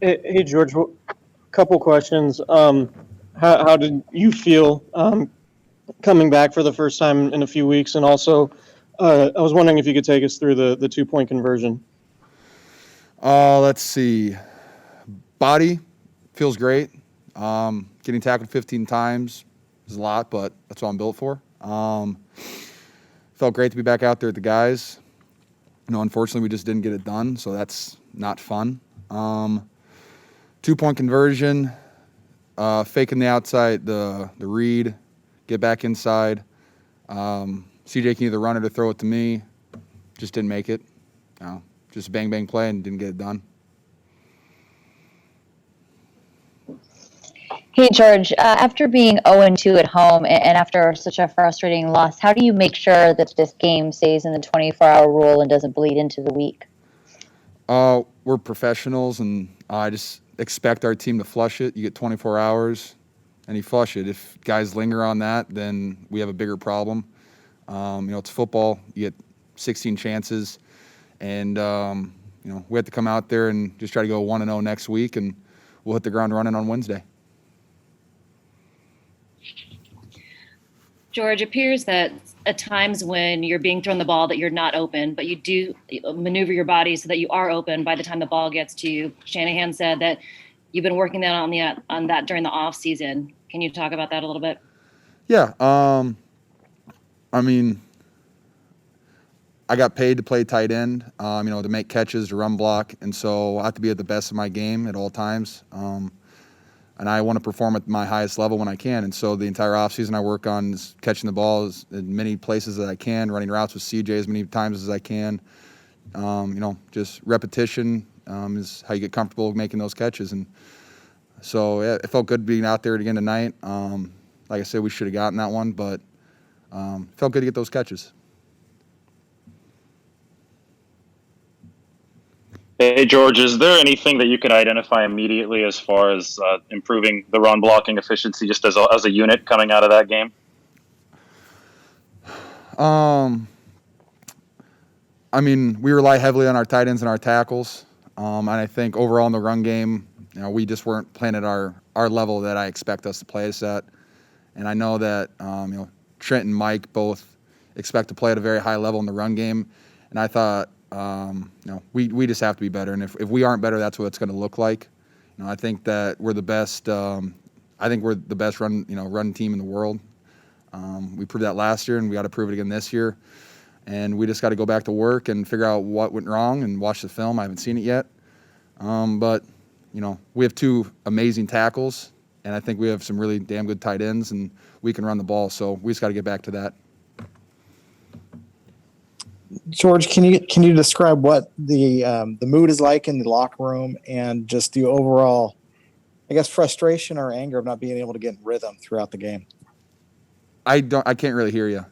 Hey George, couple questions. How did you feel coming back for the first time in a few weeks? And also, I was wondering if you could take us through the 2-point conversion. Let's see. Body feels great. Getting tackled 15 times is a lot, but that's what I'm built for. Felt great to be back out there with the guys. Unfortunately, we just didn't get it done, so that's not fun. 2-point conversion, faking the outside, the read, get back inside. CJ can either run it or throw it to me. Just didn't make it. Just bang, bang play and didn't get it done. Hey, George, after being 0-2 at home and after such a frustrating loss, how do you make sure that this game stays in the 24-hour rule and doesn't bleed into the week? We're professionals, and I just expect our team to flush it. You get 24 hours, and you flush it. If guys linger on that, then we have a bigger problem. It's football. You get 16 chances, and we have to come out there and just try to go 1-0 next week, and we'll hit the ground running on Wednesday. George, it appears that at times when you're being thrown the ball that you're not open, but you do maneuver your body so that you are open by the time the ball gets to you. Shanahan said that you've been working that on that during the off season. Can you talk about that a little bit? Yeah. I got paid to play tight end, to make catches, to run block, and so I have to be at the best of my game at all times. And I want to perform at my highest level when I can. And so the entire offseason I work on is catching the ball in many places that I can, running routes with CJ as many times as I can. Just repetition is how you get comfortable making those catches. And so it felt good being out there again tonight. Like I said, we should have gotten that one, but it felt good to get those catches. Hey, George, is there anything that you can identify immediately as far as improving the run blocking efficiency just as a unit coming out of that game? We rely heavily on our tight ends and our tackles. And I think overall in the run game, we just weren't playing at our level that I expect us to play us at. And I know that, Trent and Mike both expect to play at a very high level in the run game. And I thought, we just have to be better. And if we aren't better, that's what it's going to look like. I think that we're the best. I think we're the best run team in the world. We proved that last year, and we got to prove it again this year. And we just got to go back to work and figure out what went wrong and watch the film. I haven't seen it yet. But we have two amazing tackles, and I think we have some really damn good tight ends, and we can run the ball. So we just got to get back to that. George, can you describe what the mood is like in the locker room and just the overall, I guess, frustration or anger of not being able to get in rhythm throughout the game? I can't really hear you.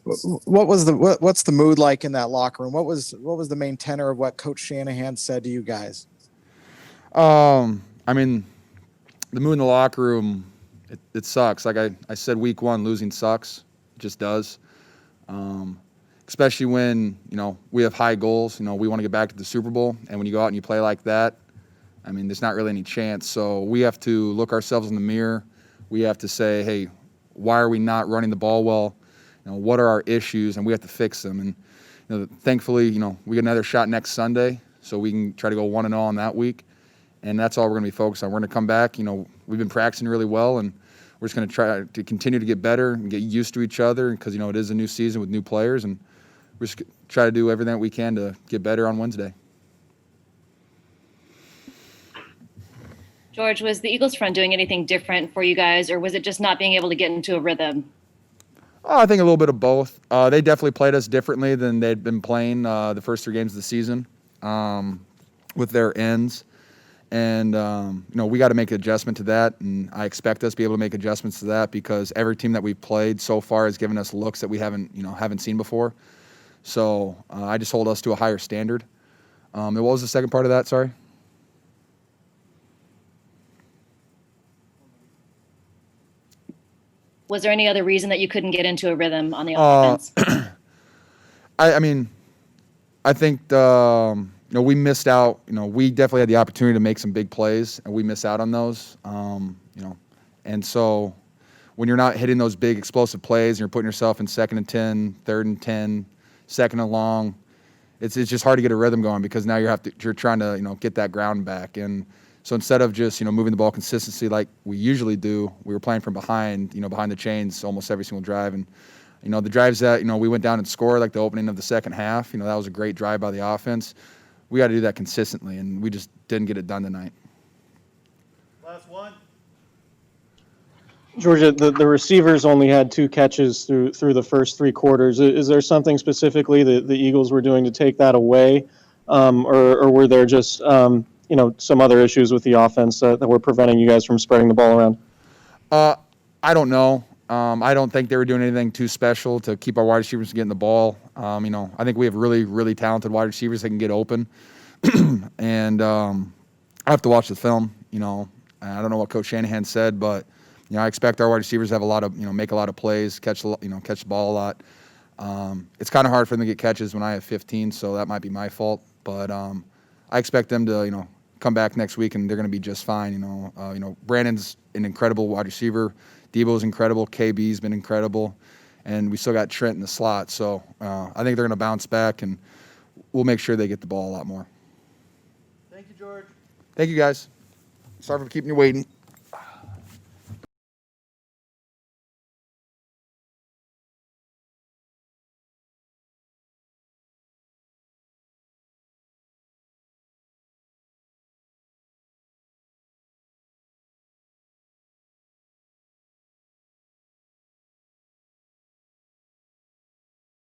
What's the mood like in that locker room? What was the main tenor of what Coach Shanahan said to you guys? The mood in the locker room, it sucks. Like I said, week one, losing sucks. It just does. Especially when, we have high goals. We want to get back to the Super Bowl. And when you go out and you play like that, there's not really any chance. So we have to look ourselves in the mirror. We have to say, hey, why are we not running the ball well? What are our issues? And we have to fix them. And, thankfully, we get another shot next Sunday, so we can try to go 1-0 on that week. And that's all we're going to be focused on. We're going to come back. We've been practicing really well, and we're just going to try to continue to get better and get used to each other because, it is a new season with new players. And we're just try to do everything that we can to get better on Wednesday. George, was the Eagles front doing anything different for you guys, or was it just not being able to get into a rhythm? I think a little bit of both. They definitely played us differently than they'd been playing the first 3 games of the season with their ends. And, we got to make an adjustment to that, and I expect us to be able to make adjustments to that because every team that we've played so far has given us looks that we haven't seen before. So I just hold us to a higher standard. What was the second part of that? Sorry. Was there any other reason that you couldn't get into a rhythm on the offense? I think we missed out. We definitely had the opportunity to make some big plays, and we missed out on those. And so when you're not hitting those big explosive plays and you're putting yourself in 2nd and 10, 3rd and 10, 2nd and long, it's just hard to get a rhythm going because now you're trying to get that ground back. And so instead of just moving the ball consistently like we usually do, we were playing from behind behind the chains almost every single drive. And the drives that we went down and scored, like the opening of the second half, that was a great drive by the offense. We got to do that consistently, and we just didn't get it done tonight. Last one. Georgia, the receivers only had 2 catches through the first 3 quarters. Is there something specifically that the Eagles were doing to take that away, or were there just some other issues with the offense that were preventing you guys from spreading the ball around? I don't know. I don't think they were doing anything too special to keep our wide receivers from getting the ball. I think we have really, really talented wide receivers that can get open. And I have to watch the film. I don't know what Coach Shanahan said, but I expect our wide receivers to have a lot of make a lot of plays, catch the ball a lot. It's kind of hard for them to get catches when I have 15, so that might be my fault. But I expect them to come back next week and they're going to be just fine. Brandon's an incredible wide receiver. Debo's incredible. KB's been incredible. And we still got Trent in the slot. So I think they're going to bounce back, and we'll make sure they get the ball a lot more. Thank you, George. Thank you, guys. Sorry for keeping you waiting.